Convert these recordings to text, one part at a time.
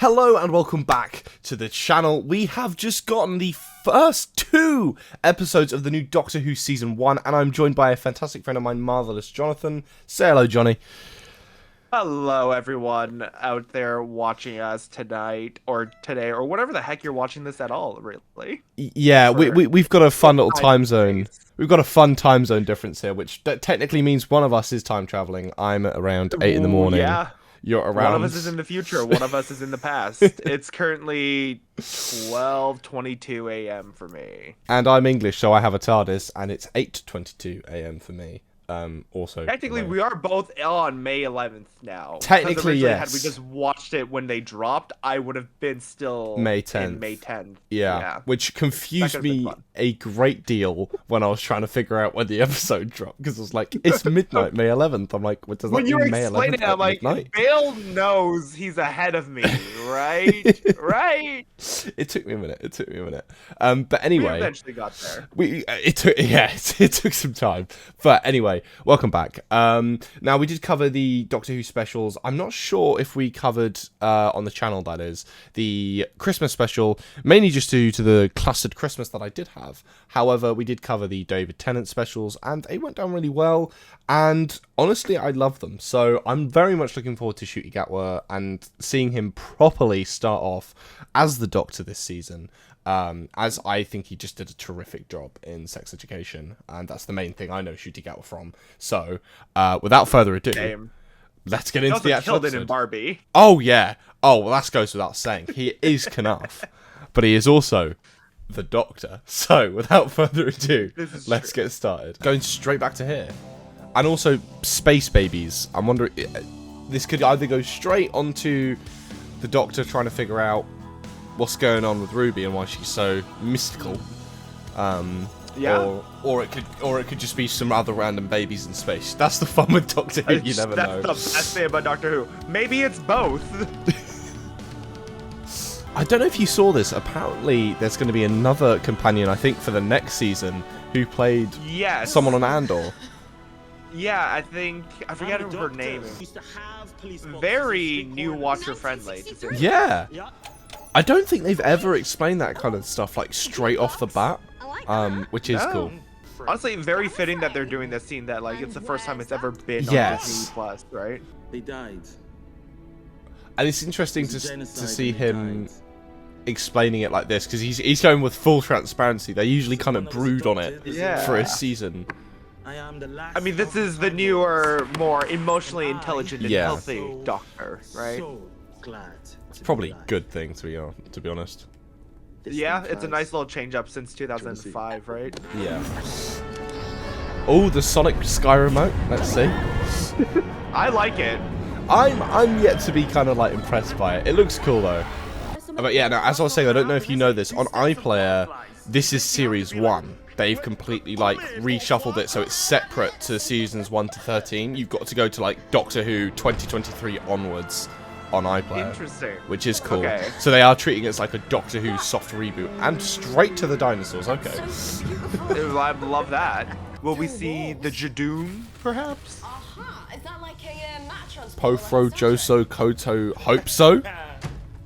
Hello and welcome back to the channel. We have just gotten the first 2 episodes of the new Doctor Who Season 1, and I'm joined by a fantastic friend of mine, Marvelous Jonathan. Say hello, Johnny. Hello, everyone out there watching us tonight, or today, or whatever the heck you're watching this at all, really. Yeah, we've got a fun little time zone. We've got a fun time zone difference here, which technically means one of us is time traveling. I'm at around 8 in the morning. Yeah. You're around. One of us is in the future, one of us is in the past. It's currently 12:22 a.m. for me. And I'm English, so I have a TARDIS, and it's 8:22 a.m. for me. Also, technically, we are both on May 11th now. Technically, yes. Had we just watched it when they dropped, I would have been still May 10th. in May 10th. Yeah, which confused me a great deal when I was trying to figure out when the episode dropped, because it was like, it's midnight, May 11th. I'm like, what does that mean, May 11th? It, I'm like, Bill knows he's ahead of me, right? Right? It took me a minute. But anyway, we eventually got there. It took some time. But anyway, welcome back. Now we did cover the Doctor Who specials. I'm not sure if we covered on the channel, that is, the Christmas special, mainly just due to the clustered Christmas that I did have. However, we did cover the David Tennant specials, and they went down really well. And honestly, I love them. So I'm very much looking forward to Ncuti Gatwa and seeing him properly start off as the Doctor this season. As I think he just did a terrific job in Sex Education, and that's the main thing I know Ncuti Gatwa from. So, without further ado, let's get into the actual episode. He also killed it in Barbie. Oh yeah. Oh well, that goes without saying. He is Knarf, but he is also the Doctor. So, without further ado, let's get started. Going straight back to here, and also space babies. I'm wondering, this could either go straight onto the Doctor trying to figure out what's going on with Ruby and why she's so mystical, yeah, or it could just be some other random babies in space. That's the fun with Doctor Who. You never know. That's the best thing about Doctor Who. Maybe it's both. I don't know if you saw this. Apparently, there's going to be another companion, I think, for the next season who played someone on Andor. Yeah, I forget her name. Very new watcher friendly. Yeah. I don't think they've ever explained that kind of stuff like straight off the bat, which is cool. Honestly, very fitting that they're doing this scene. That like it's the first time it's ever been on Disney Plus, right? They died. And it's interesting to see him explaining it like this, because he's going with full transparency. They usually kind of brood on it for a season. I mean, this is the newer, more emotionally intelligent and healthy Doctor, right? It's probably a good thing, to be honest. Yeah, it's a nice little change up since 2005, right? Yeah. Oh, the Sonic Sky Remote. Let's see. I like it. I'm yet to be kind of like impressed by it. It looks cool though. But yeah, now as I was saying, I don't know if you know this. On iPlayer, this is series 1. They've completely like reshuffled it so it's separate to seasons 1 to 13. You've got to go to like Doctor Who 2023 onwards on iPlayer. Interesting. Which is cool. Okay. So they are treating it as like a Doctor Who soft reboot, and straight to the dinosaurs. Okay. I love that. Will we see the Jadoon, perhaps? Pofro, Joso, Koto, hope so.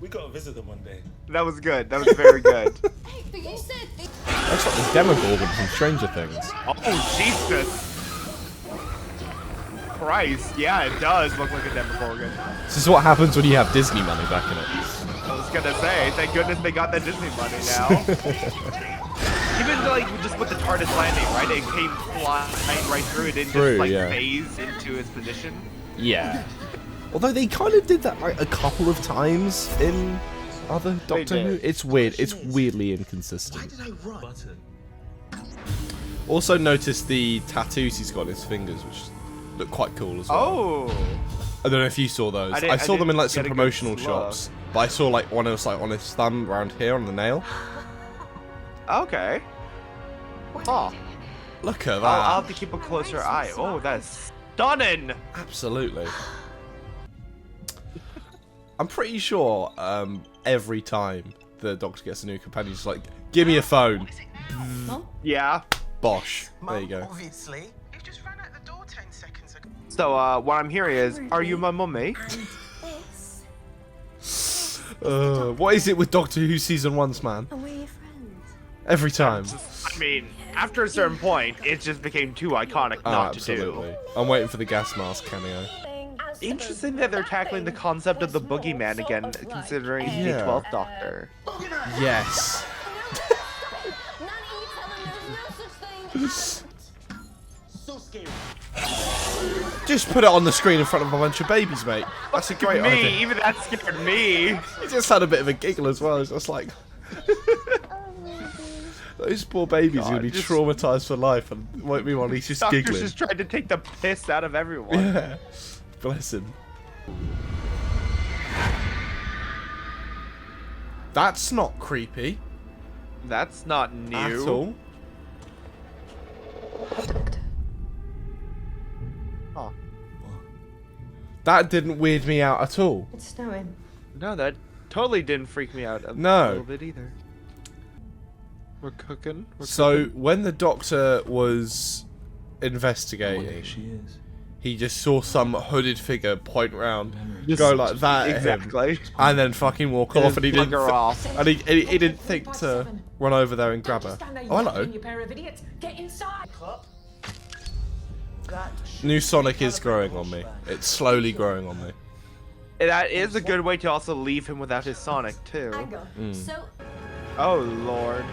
We gotta visit them one day. That was good. That was very good. That's like the Demogorgon from Stranger Things. Oh, Jesus. Christ. Yeah, it does look like a Demogorgon. This is what happens when you have Disney money back in it. I was gonna say, thank goodness they got that Disney money now. Even like just with the TARDIS landing, right? It came flying right through. It didn't just like phase into its position. Yeah. Although they kind of did that like a couple of times in other Doctor Who. It's weird. It's weirdly inconsistent. Why did I run? Also notice the tattoos he's got on his fingers, which look quite cool as well. Oh. I don't know if you saw those. I saw them in like some promotional shops, but I saw like one was like on his thumb around here on the nail. Okay. Oh. Look at that. I'll have to keep a closer eye. Oh, that's stunning. Absolutely. I'm pretty sure every time the Doctor gets a new companion, he's like, give me a phone. Yeah. Bosh. There you go. Obviously. You've just ran out the door 10 seconds ago. So, what I'm hearing is, are you my mummy? What is it with Doctor Who season 1's, man? And we're your friends. Every time. I mean, after a certain point, it just became too iconic not to Absolutely. do. I'm waiting for the gas mask cameo. Interesting that they're tackling the concept of the boogeyman again, considering he's the Yeah. 12th Doctor. Yes. So scary. Just put it on the screen in front of a bunch of babies, mate. That's a great Me, idea. even that scared me. He just had a bit of a giggle as well. It's just like... Those poor babies are going to be just- traumatized for life, and meanwhile he's just Doctor's giggling. just trying to take the piss out of everyone. Yeah. Bless him. That's not creepy That's not new. at all. Doctor. Oh. That didn't weird me out at all. It's snowing. No, that totally didn't freak me out a No. little bit either. We're cooking. So when the doctor was investigating, She is. he just saw some hooded figure point round, go like that at him, Exactly. and then fucking walk Just off, and he didn't. bugger off. And he didn't think to run over there and grab her. Oh, hello. You pair of idiots. Get inside. New Sonic is growing on me. It's slowly growing on me. That is a good way to also leave him without his Sonic too. So, Oh lord.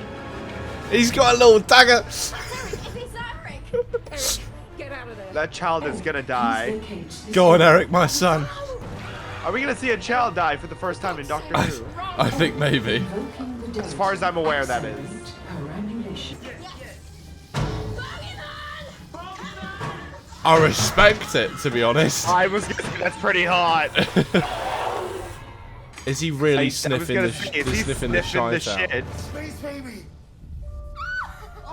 He's got a little dagger. if it's Eric. Eric, get out of there. That child is gonna die. Go on, Eric, my son. Are we gonna see a child die for the first time in Doctor Who? I think maybe. As far as I'm aware, that is. I respect it, to be honest. I was gonna say that's pretty hot. Is he really I was sniffing gonna the say, is he sniffing the sniffing the shite out? shit? Space baby.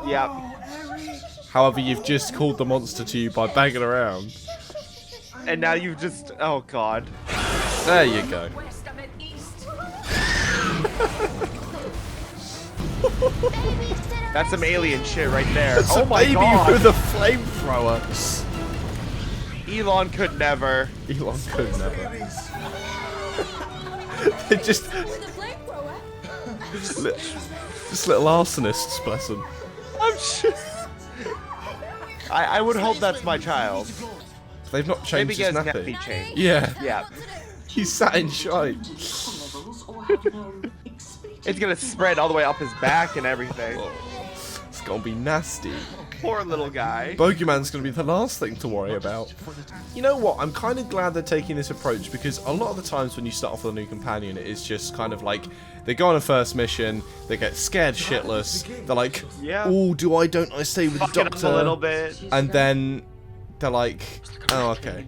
Yep. However, you've just called the monster to you by banging around. And now you've just. Oh god. There you go. West, I'm at east. That's some alien shit right there. It's Oh a my baby god. with a flamethrower. Elon could never. Elon could never. They're just little arsonists, bless them. I'm sure. I would hope that's my child. They've not Maybe changed he his has nappy. nappy change. Yeah, Yeah. he's sat in shite. It's gonna spread all the way up his back and everything. It's gonna be nasty. Poor little guy. Bogeyman's gonna be the last thing to worry about. You know what? I'm kind of glad they're taking this approach, because a lot of the times when you start off with a new companion, it is just kind of like they go on a first mission, they get scared shitless. They're like, Yeah. "Oh, don't I stay with the Fuck it up doctor?" a little bit. And then they're like, "Oh, okay."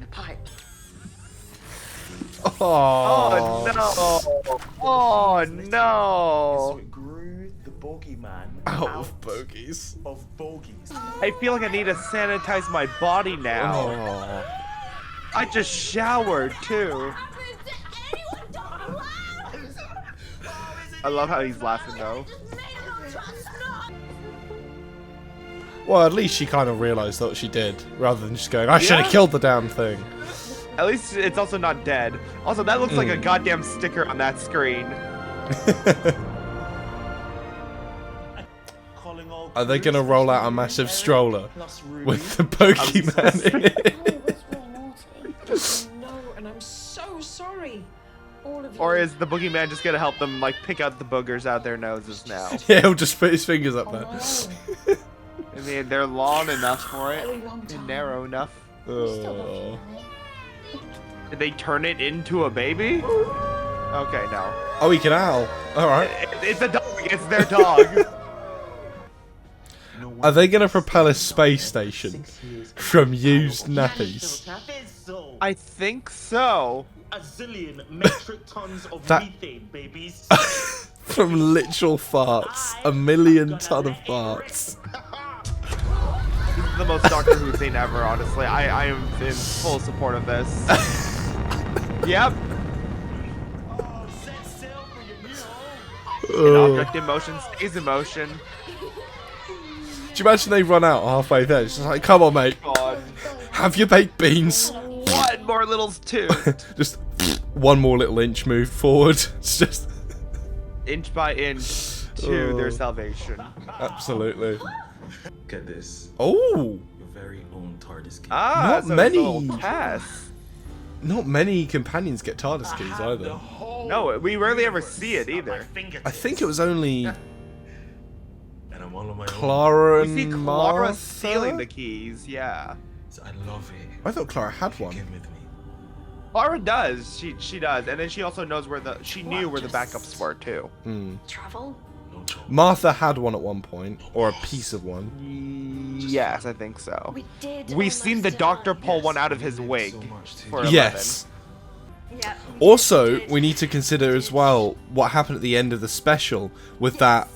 Oh no! Oh So no! it grew the bogeyman Out of bogeys. of bogies. I feel like I need to sanitize my body now. Oh. I just showered too. I love how he's laughing though. Well, at least she kind of realised what she did, rather than just going, "I should have Yeah. killed the damn thing." At least it's also not dead. Also, that looks like a goddamn sticker on that screen. Calling all Are they gonna crews, roll out a massive stroller plus Ruby. with the Pokemon in it? No, and I'm so sorry. All of you. Or is the boogeyman just gonna help them like pick out the boogers out their noses now? Yeah, he'll just put his fingers up there. I mean, they're long enough for it, Very long and time. narrow enough. Oh. Did they turn it into a baby? Okay, no. Oh, he can owl. Alright. It's a dog. It's their dog. Are they gonna propel a space station from used nappies? Fizzle. I think so. A zillion metric tons of That- methane, babies. From literal farts. A million ton of farts. This is the most Doctor Who thing ever, honestly. I am in full support of this. Yep. Oh, set sail for your new home. An Oh. object in motion stays in motion. Do you imagine they run out halfway there? It's just like, come on, mate. God. Have your baked beans. One more littles too. Just one more little inch move forward. It's just Inch by inch to their salvation. absolutely. Get this. Oh, Your very own TARDIS key. Ah, Not so many. It's a little Tess. not many companions get TARDIS keys either. No, we rarely ever see it either. I think it was only And I'm all on my own. Clara We see and Clara Martha. stealing the keys, yeah. So I love it. I thought Clara had If you one. came with me. Clara does. She does, and then she also knows where she knew where the backups were too. Travel? No trouble. Martha had one at one point, or a piece of one. Yes, I think so. We did. We've seen the almost doctor die. pull one out of we his did wig so much too. for 11. Yes. Yeah. Also, we need to consider as well what happened at the end of the special with that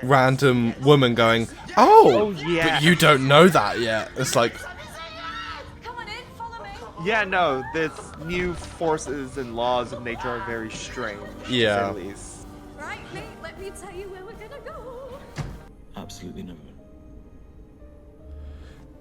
random woman going, "Oh, yeah. but you don't know that yet." It's like, Come on in, follow me. Yeah, no, this new forces and laws of nature are very strange. Yeah. To say the least. Right, mate, let me tell you where we're gonna go. Absolutely never.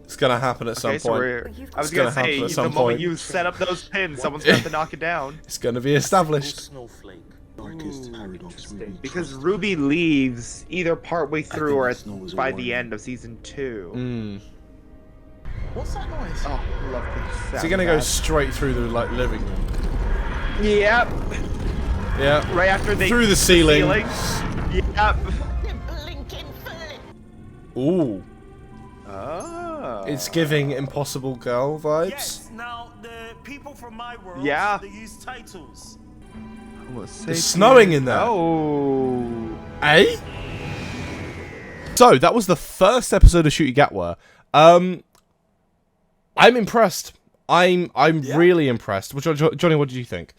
it's gonna happen at some Okay, so point. I was It's gonna gonna say, happen at the some moment point. you set up those pins, someone's gonna have to knock it down. It's gonna be established. Snowflake. Darkest paradox. Ruby Because trusted. Ruby leaves either partway through or that snow was a by the warning. end of season 2. Mm. What's that noise? Oh, love the Is he gonna go straight through the like living room? Yep. Yeah. Right after they Through the ceiling. Yep. Ooh. Oh. It's giving Impossible Girl vibes. Yes, now the people from my world, Yeah. they use titles. It's snowing in there. Oh. Eh? So that was the first episode of Shoot Your Gatwa. I'm impressed. I'm really impressed. Johnny, what did you think?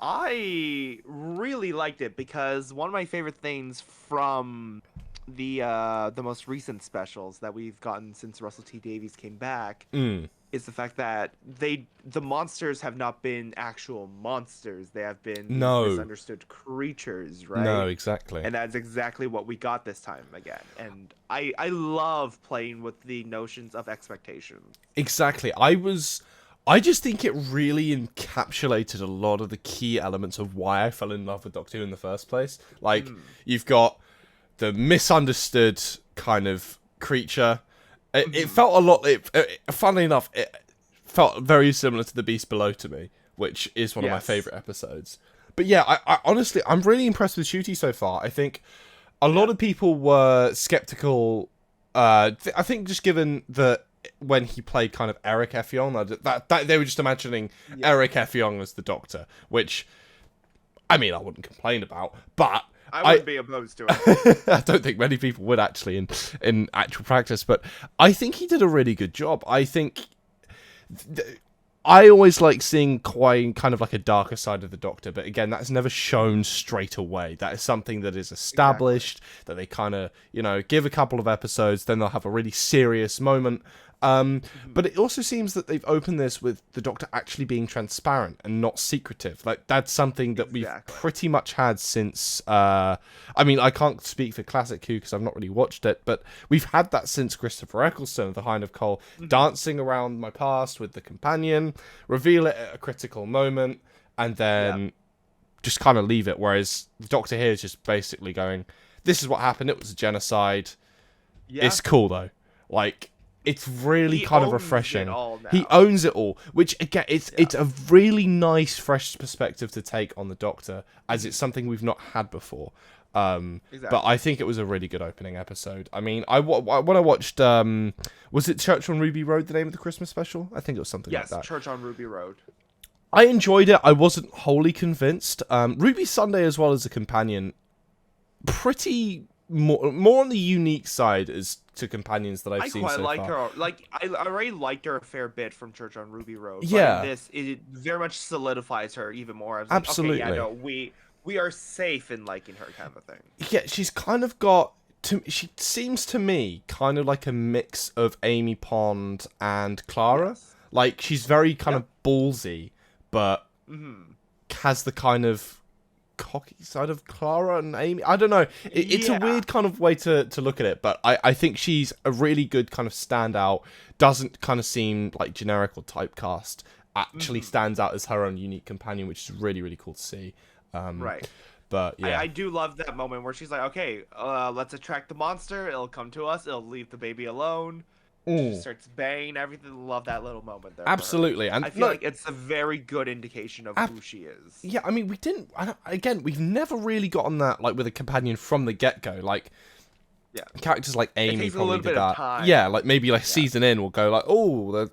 I really liked it because one of my favorite things from the most recent specials that we've gotten since Russell T Davies came back is the fact that the monsters have not been actual monsters. They have been these misunderstood creatures, right? No, exactly. And that's exactly what we got this time again. And I love playing with the notions of expectations. Exactly. I just think it really encapsulated a lot of the key elements of why I fell in love with Doctor Who in the first place. Like, you've got the misunderstood kind of creature. It felt a lot. Funnily enough, it felt very similar to The Beast Below to me, which is one of my favorite episodes. But yeah, I honestly, I'm really impressed with Shooty so far. I think a lot of people were skeptical. I think just given that when he played kind of Eric Effiong, that they were just imagining Eric Effiong as the Doctor, which, I mean, I wouldn't complain about, but I wouldn't be opposed to it. I don't think many people would actually in actual practice, but I think he did a really good job. I think I always like seeing quite kind of like a darker side of the Doctor, but again, that's never shown straight away. That is something that is established, that they kind of, give a couple of episodes, then they'll have a really serious moment. But it also seems that they've opened this with the Doctor actually being transparent and not secretive. Like, that's something that we've pretty much had since, I mean, I can't speak for Classic Who because I've not really watched it, but we've had that since Christopher Eccleston of The Hind of Coal, dancing around my past with the companion, reveal it at a critical moment, and then just kind of leave it. Whereas the Doctor here is just basically going, this is what happened, it was a genocide. Yeah. It's cool though. Like, it's really He kind of owns refreshing. it all now. He owns it all, which again, it's a really nice, fresh perspective to take on the Doctor, as it's something we've not had before. But I think it was a really good opening episode. I mean, when I watched, was it Church on Ruby Road, the name of the Christmas special? I think it was something like that. Yes, Church on Ruby Road. I enjoyed it. I wasn't wholly convinced. Ruby Sunday, as well as a companion, pretty more on the unique side as to companions that I've seen so far. I quite liked her. Like, I already liked her a fair bit from Church on Ruby Road. Yeah. But in this, it very much solidifies her even more. I was Absolutely. Like, okay, yeah, no, we are safe in liking her, kind of a thing. Yeah, she's kind of got... she seems to me kind of like a mix of Amy Pond and Clara. Yes. Like, she's very kind of ballsy, but has the kind of cocky side of Clara and Amy. I don't know. It's a weird kind of way to look at it, but I think she's a really good kind of standout. Doesn't kind of seem like generic or typecast. actually stands out as her own unique companion, which is really, really cool to see. Right. But yeah, I do love that moment where she's like, okay, let's attract the monster. It'll come to us. It'll leave the baby alone. She starts banging everything. Love that little moment there. absolutely. And I feel like it's a very good indication of who she is. yeah, I mean, again, we've never really gotten that, like, with a companion from the get-go. Like, Yeah. characters like Amy takes a probably little did bit of that. time. Yeah, like, maybe, like, season in, we'll go, like, oh,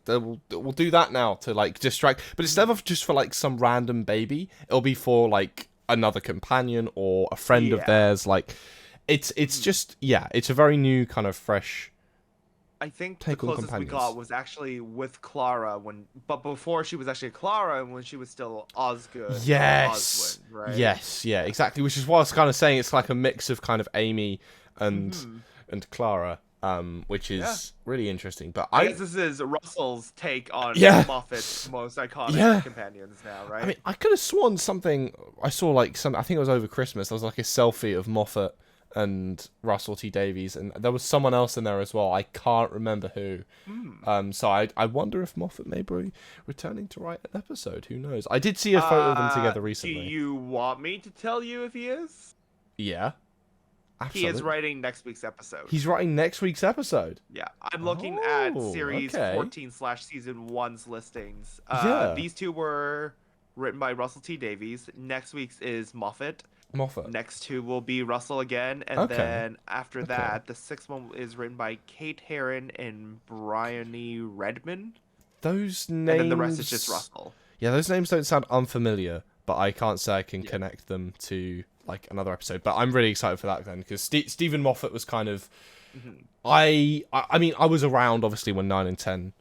we'll do that now to, like, distract. But it's never just for, like, some random baby. It'll be for, like, another companion or a friend of theirs. Like, it's just, yeah, it's a very new kind of fresh... I think the Take on closest we companions. got was actually with Clara but before she was actually Clara and when she was still Osgood. Yes. Oswin, right? Yes, yeah, exactly. Which is why I was kind of saying it's like a mix of kind of Amy and Clara, which is really interesting. But I guess this is Russell's take on Yeah. Moffat's most iconic companions now, right? I mean, I could have sworn something I saw, like, I think it was over Christmas. There was like a selfie of Moffat and Russell T Davies, and there was someone else in there as well. I can't remember who. So I wonder if Moffat may be returning to write an episode. Who knows? I did see a photo of them together recently. Do you want me to tell you if he is? Yeah, absolutely. He is writing next week's episode. He's writing next week's episode. Yeah, I'm looking at Oh, series okay. 14/season 1's listings. Yeah. These two were written by Russell T Davies. Next week's is Moffat. Moffat. Next two will be Russell again, and Okay. then after that, the sixth one is written by Kate Herron and Bryony Redman, Those names. and then the rest is just Russell. Yeah, those names don't sound unfamiliar, but I can't say I can connect them to, like, another episode. But I'm really excited for that then, because Stephen Moffat was kind of... I mean, I was around, obviously, when 9 and 10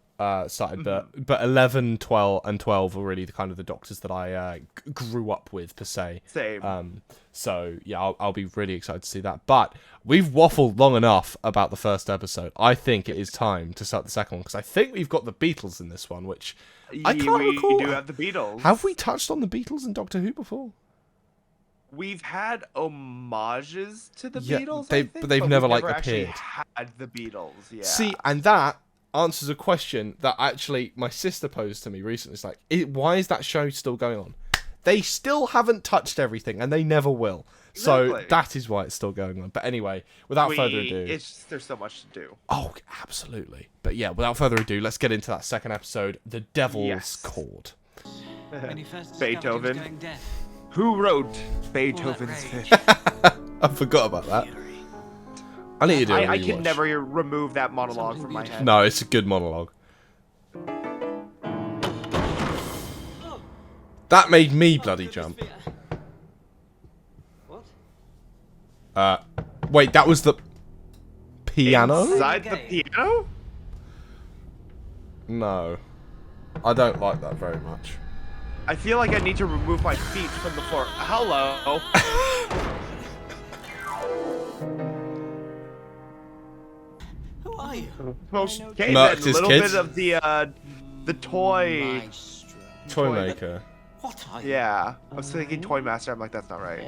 started, but 11, 12, and 12 were really the kind of the Doctors that I grew up with, per se. Same. So, yeah, I'll be really excited to see that. But we've waffled long enough about the first episode. I think it is time to start the second one, because I think we've got the Beatles in this one, which I can't recall. We do have the Beatles. Have we touched on the Beatles in Doctor Who before? We've had homages to the Yeah, Beatles, but they've never, like, actually appeared. had the Beatles. Yeah. See, and that answers a question that actually my sister posed to me recently. It's like, why is that show still going on? They still haven't touched everything, and they never will. So Exactly. that is why it's still going on. But anyway, without further ado... It's just, there's so much to do. Oh, absolutely. But yeah, without further ado, let's get into that second episode, The Devil's Chord. When he first discovered he was Beethoven. going deaf. Who wrote Beethoven's great. Fifth? I forgot about that. I need to do a I can rewatch. never remove that monologue Something from my beautiful. head. No, it's a good monologue. That made me bloody jump. What? Wait, that was the piano? Inside the piano? No. I don't like that very much. I feel like I need to remove my feet from the floor. Hello. Who are you? Okay, Merked then, a his little kids. bit of the toy. Maestro. Toy maker. What are you? Yeah, I was thinking Toy Master. I'm like, that's not right.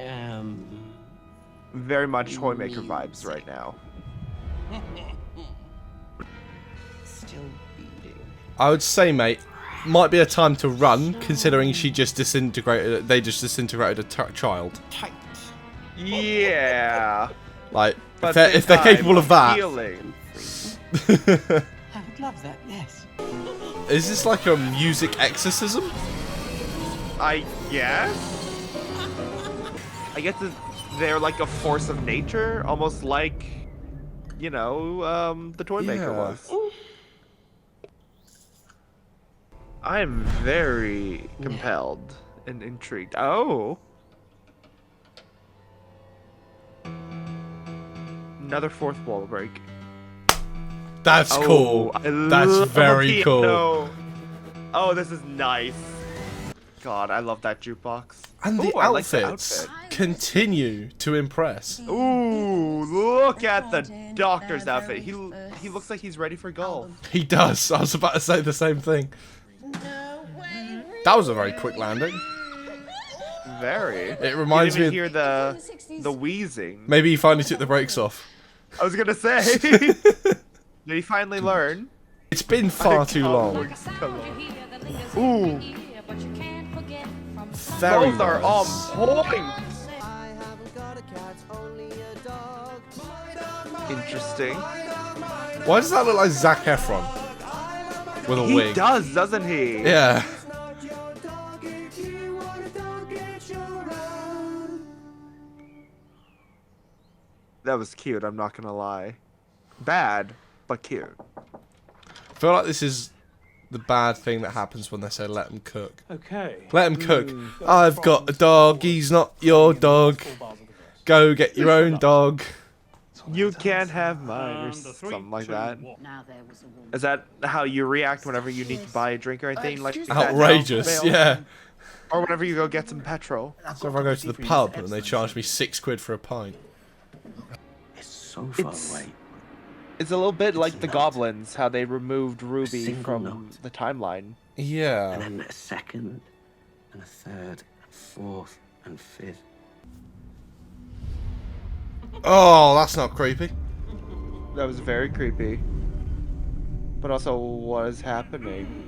Very much Toy Maker vibes right now. Still beating. I would say, mate, might be a time to run, considering she just disintegrated. They just disintegrated a child. Tight. Yeah. Like, But if they're capable of that, healing. I would love that, yes. is this like a music exorcism? I guess. I guess they're like a force of nature, almost like, you know, the Toy Maker Yeah. was. I am very compelled and intrigued. Oh. Another fourth wall break. That's cool. I That's love very cool. piano. Oh, this is nice. God, I love that jukebox. And the Ooh, I like the outfits outfit. continue to impress. Ooh, look at the doctor's outfit. He looks like he's ready for golf. He does. I was about to say the same thing. That was a very quick landing. Very. It reminds me you of... didn't even hear the wheezing. Maybe he finally took the brakes off. I was gonna say. Did he finally learn? It's been far too long. Come on. Ooh. Very Both are on point. Interesting. Why does that look like Zac Efron? With a He wig. does, doesn't he? Yeah. That was cute, I'm not gonna lie. Bad, but cute. I feel like this is the bad thing that happens when they say let him cook. Okay. Let him cook. I've got a dog, he's not your dog. Go get your own dog. You can't have mine, or something like that. Is that how you react whenever you need to buy a drink or anything? Like that Outrageous, now, Bill? yeah. Or whenever you go get some petrol. So if I go to the pub and they charge me £6 for a pint. It's so far It's- away. It's a little bit like a the note. goblins, how they removed Ruby single from note. the timeline. And Yeah. then a second, and a third, and fourth, and fifth. Oh, that's not creepy. That was very creepy. But also, what is happening?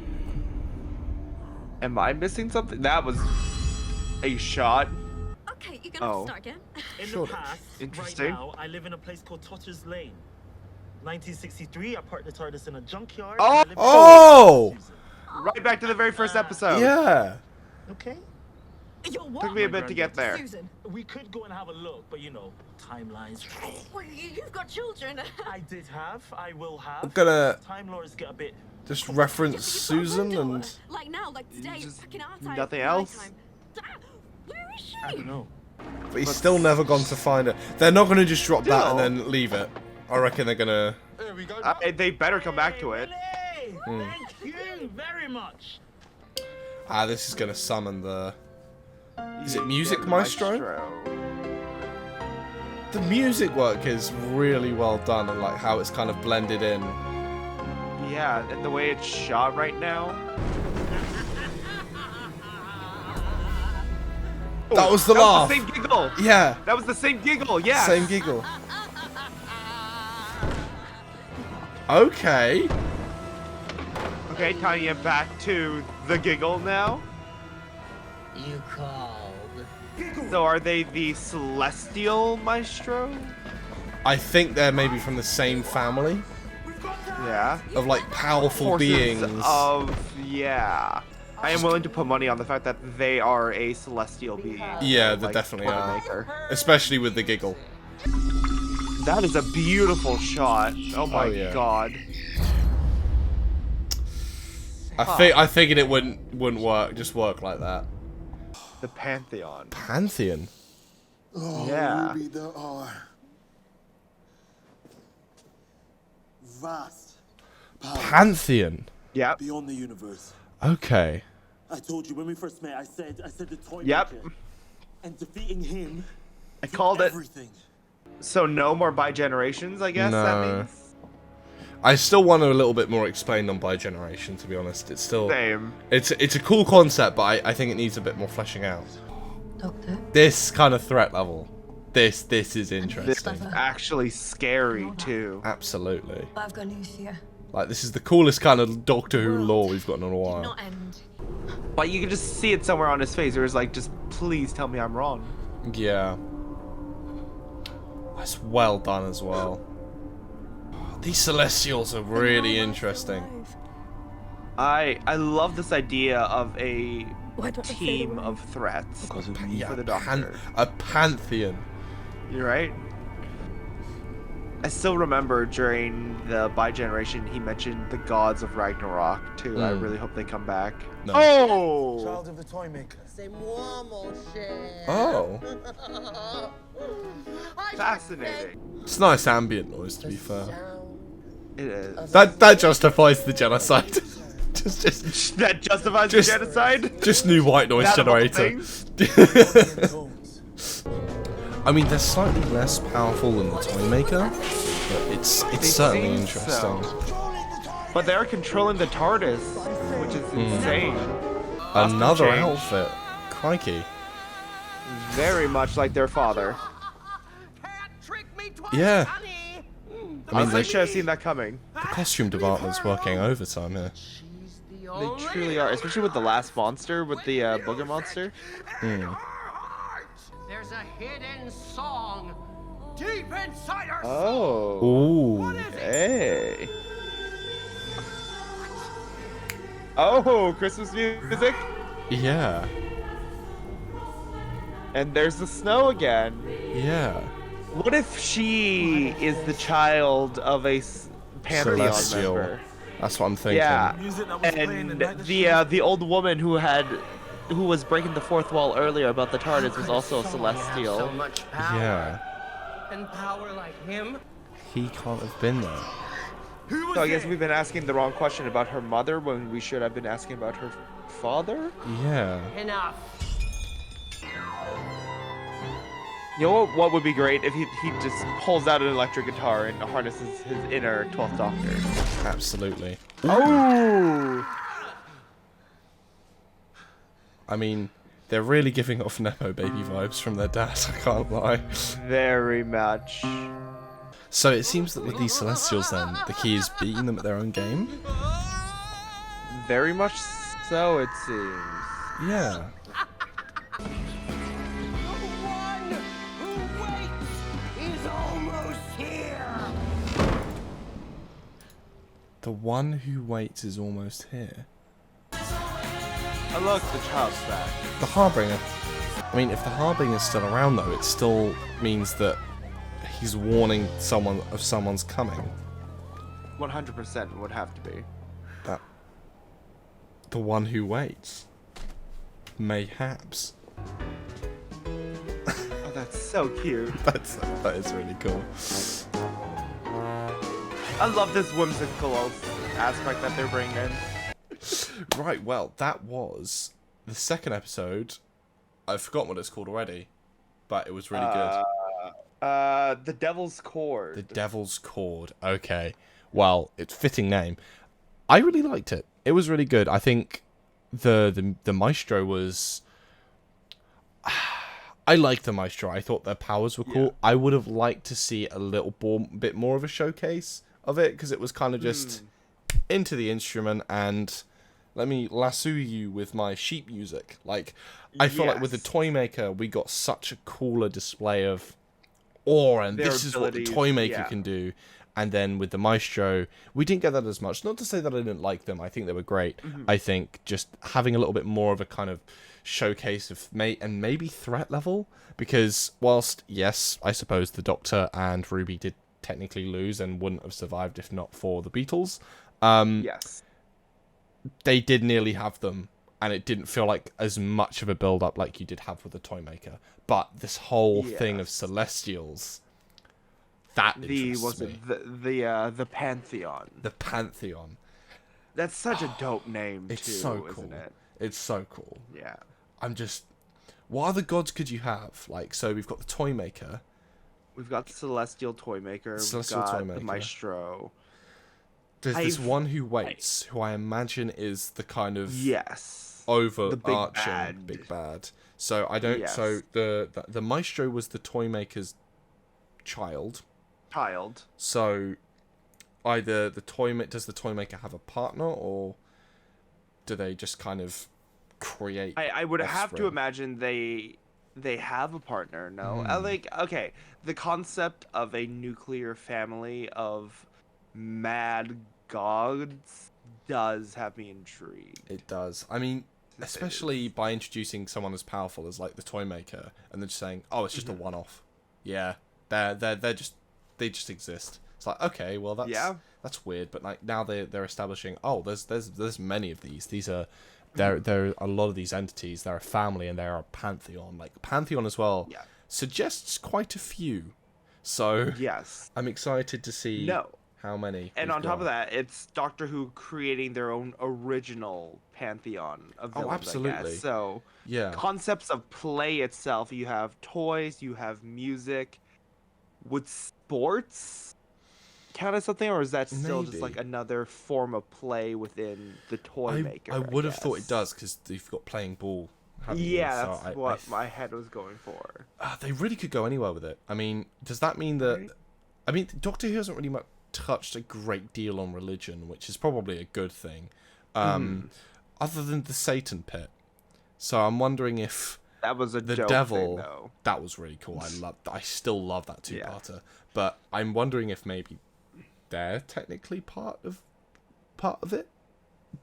Am I missing something? That was a shot. Okay, you're gonna have Oh. to start again. In Sure. the past, Interesting. right now, I live in a place called Totter's Lane. 1963, I parked the TARDIS in a junkyard. Oh! and I lived in Oh! Right back to the very first episode. Yeah. Okay. Yo, what? Took me a bit to get there. Susan, We could go and have a look, but you know, timelines. well, you've got children. I did have, I will have. I'm gonna Time lords get a bit. just reference You've got a Susan daughter. and... Like now, like today, Just back in our time. nothing my else? time. Where is she? I don't know. But he's still never gone to find her. They're not gonna just drop that and Still. then leave it. I reckon they're gonna... There we go. They better come back to it. Hey, thank you very much. Ah, this is gonna summon the... Is it Music Maestro? The music work is really well done and like how it's kind of blended in. Yeah, and the way it's shot right now. That was the That laugh. was the same giggle. Yeah, That was the same giggle. Yeah. same giggle. Okay. Okay, tying it back to the giggle now. You called. So are they the Celestial Maestro? I think they're maybe from the same family Yeah. of like powerful Forces beings. yeah. I am willing to put money on the fact that they are a celestial being. Yeah, they like, definitely for the are. maker. Especially with the giggle. That is a beautiful shot. Oh my yeah. god. I figured it wouldn't work, just work like that. The Pantheon. Pantheon. Oh, Yeah. Ruby, there are vast powers Pantheon. Yep. beyond the universe. Okay. I told you when we first met. I said the toy Yep. maker. And defeating him. I called it. Everything. So no more bi-generations, I guess that No. means? I still want a little bit more explained on bi-generation, to be honest. It's still... Same. It's a cool concept, but I think it needs a bit more fleshing out. Doctor. This kind of threat level. This is This is interesting. actually scary too. Absolutely. I've got news for you. Like, this is the coolest kind of Doctor Who lore we've got in a while. Not end. But you can just see it somewhere on his face. It was like, just please tell me I'm wrong. Yeah. That's well done as well. These Celestials are really interesting. I love this idea of a Why don't I say the team word? of threats Because of Yeah, for the Doctor. a pantheon. You're right. I still remember during the bi-generation he mentioned the gods of Ragnarok too. I Mm. really hope they come back. No. Oh! Child of the toy maker. Oh. Fascinating. It's nice ambient noise, to be fair. It is. That justifies the genocide. just That justifies Just- the genocide? just new white noise That of all generator. things? I mean, they're slightly less powerful than the Toymaker, but it's They certainly seem interesting. so. But they're controlling the TARDIS, which is insane. Another change. outfit. Crikey. Very much like their father. Yeah. I mean, I the should have seen that coming. costume department's working overtime here. They truly are, especially with the last monster, with the booger monster. There's a hidden song deep inside our Oh. Ooh. Hey. Oh, Christmas music. Yeah. And there's the snow again. Yeah. What if she is the child of a Pantheon Celestial. member? That's what I'm thinking. Yeah, Music that was playing and the night that she the old woman who was breaking the fourth wall earlier about the TARDIS was also a so celestial. much power. Yeah. And power like him. He can't have been there. So I guess we've been asking the wrong question about her mother when we should have been asking about her father. Yeah. Enough. You know what would be great if he just pulls out an electric guitar and harnesses his inner 12th Doctor. Absolutely. Oh! I mean, they're really giving off Nepo baby vibes from their dad, I can't lie. Very much. So it seems that with these Celestials then, the key is beating them at their own game? Very much so, it seems. Yeah. The one who waits is almost here. Oh look, the child's back. The Harbinger. I mean, if the Harbinger's still around though, it still means that he's warning someone of someone's coming. 100% would have to be. That... The one who waits. Mayhaps. Oh, that's so cute. That is really cool. I love this whimsical aspect that they're bringing. Right, well, that was the second episode. I've forgotten what it's called already, but it was really good. The Devil's Chord. The Devil's Chord. Okay. Well, it's fitting name. I really liked it. It was really good. I think the maestro was... I liked the maestro. I thought their powers were cool. I would have liked to see a little bit more of a showcase of it, because it was kind of just into the instrument and let me lasso you with my sheep music. Like, I feel like with the Toymaker, we got such a cooler display of awe, and Their this is what the abilities, Toymaker can do. And then with the Maestro, we didn't get that as much. Not to say that I didn't like them. I think they were great. I think just having a little bit more of a kind of showcase of and maybe threat level. Because whilst, yes, I suppose the Doctor and Ruby did technically lose and wouldn't have survived if not for the Beatles. Yes. They did nearly have them. And it didn't feel like as much of a build-up like you did have with the Toymaker. But this whole thing of Celestials... That interests me. The Pantheon. The Pantheon. That's such a dope name, It's too, so cool. isn't it? It's so cool. Yeah. I'm just... What other gods could you have? Like, so we've got the Toymaker. We've got the Celestial Toymaker. Celestial we've got Toymaker. the Maestro. There's this one who waits, who I imagine is the kind of Yes. overarching big bad. So I don't... Yes. So the Maestro was the Toymaker's child. So either does the Toymaker have a partner, or do they just kind of create I would have to offspring? imagine they have a partner. No, like, okay, the concept of a nuclear family of mad gods does have me intrigued. It does. I mean, especially by introducing someone as powerful as like the Toymaker, and then just saying, "Oh, it's just a one-off." Yeah, they just exist. It's like, okay, well that's weird, but like now they're establishing, oh, there's many of these. These are there are a lot of these entities. They're a family and they're a pantheon. Like Pantheon as well suggests quite a few. So yes, I'm excited to see how many. And on top of that, it's Doctor Who creating their own original pantheon of villains. Oh, absolutely. I guess. So yeah, concepts of play itself. You have toys. You have music. Would sports count as something, or is that still just like another form of play within the Toymaker? I would have thought it does, because you've got playing ball. Yeah, that's what my head was going for. They really could go anywhere with it. I mean, does that mean that... Right. I mean, Doctor Who hasn't really touched a great deal on religion, which is probably a good thing. other than the Satan pit. So I'm wondering if That was a the dope devil, thing, though. that was really cool. I still love that two-parter. But I'm wondering if maybe they're technically part of it.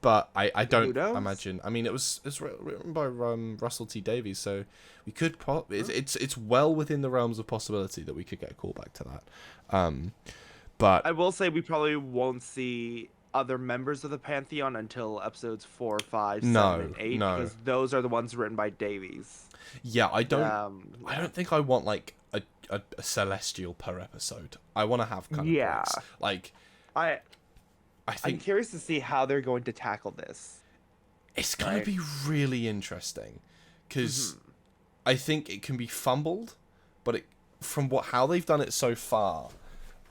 But I don't imagine. I mean, it's written by Russell T Davies, so we could it's well within the realms of possibility that we could get a callback to that. But I will say we probably won't see other members of the Pantheon until episodes 4, 5, 7, and 8, because those are the ones written by Davies. Yeah, I don't think I want like a celestial per episode. I want to have kind of breaks. Like I'm curious to see how they're going to tackle this. It's going to be really interesting because I think it can be fumbled, but from how they've done it so far,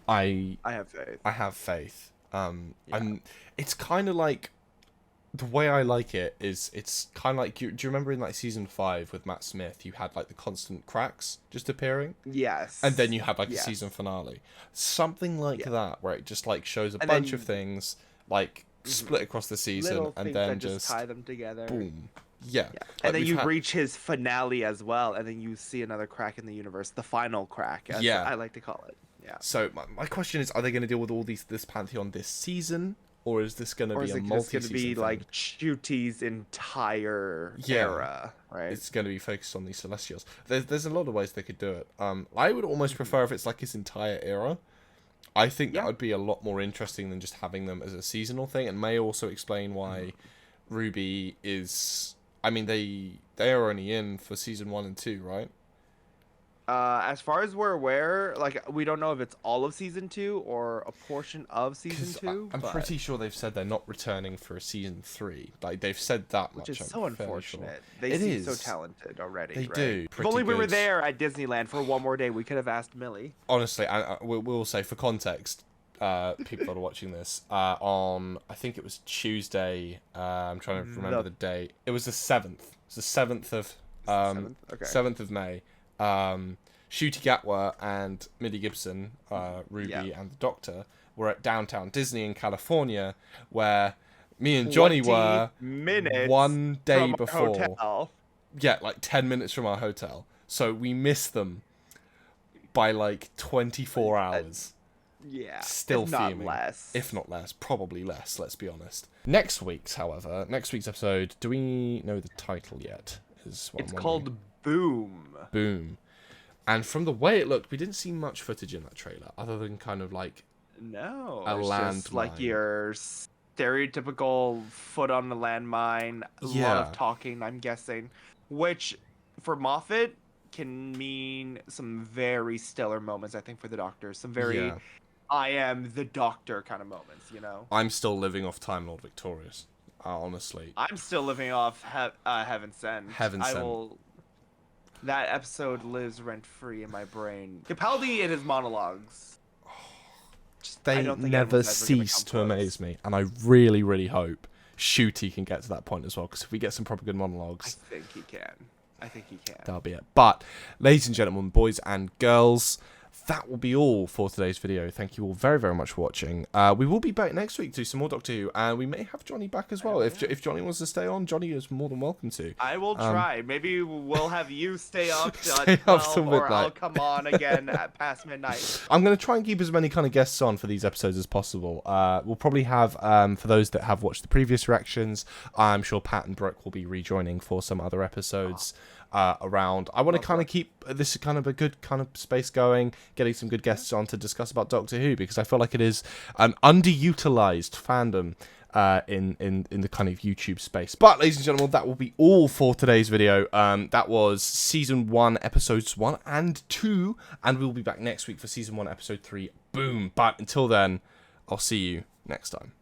I have faith. I have faith. And it's kind of like, the way I like it is it's kind of like, do you remember in like season 5 with Matt Smith, you had like the constant cracks just appearing? Yes. And then you had like a season finale. Something like that, where it just like shows a bunch of things like split across the season and then just tie them together. Boom. Yeah. And then you reach his finale as well, and then you see another crack in the universe, the final crack, as I like to call it. Yeah. So my question is, are they going to deal with all this Pantheon this season? Or is this going to be a multi-season thing? Or is it just going to be like Shooty's entire era, right? It's going to be focused on these Celestials. There's a lot of ways they could do it. I would almost prefer if it's like his entire era. I think that would be a lot more interesting than just having them as a seasonal thing, and may also explain why Ruby is... I mean, they are only in for season 1 and 2, right? As far as we're aware, like, we don't know if it's all of season 2 or a portion of season 2. I'm pretty sure they've said they're not returning for a season 3. Like, they've said that much. Which is so unfortunate. Sure. They seem so talented already. They do. If only we were there at Disneyland for one more day, we could have asked Millie. Honestly, we'll say for context, people that are watching this, on, I think it was Tuesday. I'm trying to remember the date. It was the 7th. It's the 7th of 7th of May. Shooty Gatwa and Millie Gibson, Ruby and the Doctor were at downtown Disney in California, where me and Johnny were one day before. Hotel. Yeah, like 10 minutes from our hotel. So we missed them by like 24 hours. Yeah. Still if not fuming. Less. If not less. Probably less, let's be honest. Next week's episode, do we know the title yet? It's called Boom. Boom. And from the way it looked, we didn't see much footage in that trailer, other than kind of like a landmine. Like your stereotypical foot on the landmine, a lot of talking, I'm guessing, which for Moffat can mean some very stellar moments, I think, for the Doctor. Some very I am the Doctor kind of moments, you know? I'm still living off Time Lord Victorious, honestly. I'm still living off Heaven Sent. Heaven Sent. That episode lives rent-free in my brain. Capaldi in his monologues. They never cease to amaze me. And I really, really hope Shooty can get to that point as well. Because if we get some proper good monologues... I think he can. That'll be it. But, ladies and gentlemen, boys and girls... that will be all for today's video. Thank you all very, very much for watching. We will be back next week to some more Doctor Who, and we may have Johnny back as well. If Johnny wants to stay on, Johnny is more than welcome to. I will try. Maybe we'll have you stay up stay at 12, up till or midnight. I'll come on again at past midnight. I'm going to try and keep as many kind of guests on for these episodes as possible. We'll probably have, for those that have watched the previous reactions, I'm sure Pat and Brooke will be rejoining for some other episodes. Around. I want to kind of keep this kind of a good kind of space going, getting some good guests on to discuss about Doctor Who, because I feel like it is an underutilized fandom in the kind of YouTube space. But ladies and gentlemen, that will be all for today's video. That was season 1 episodes 1 and 2, and we'll be back next week for season 1 episode 3. Boom. But until then, I'll see you next time.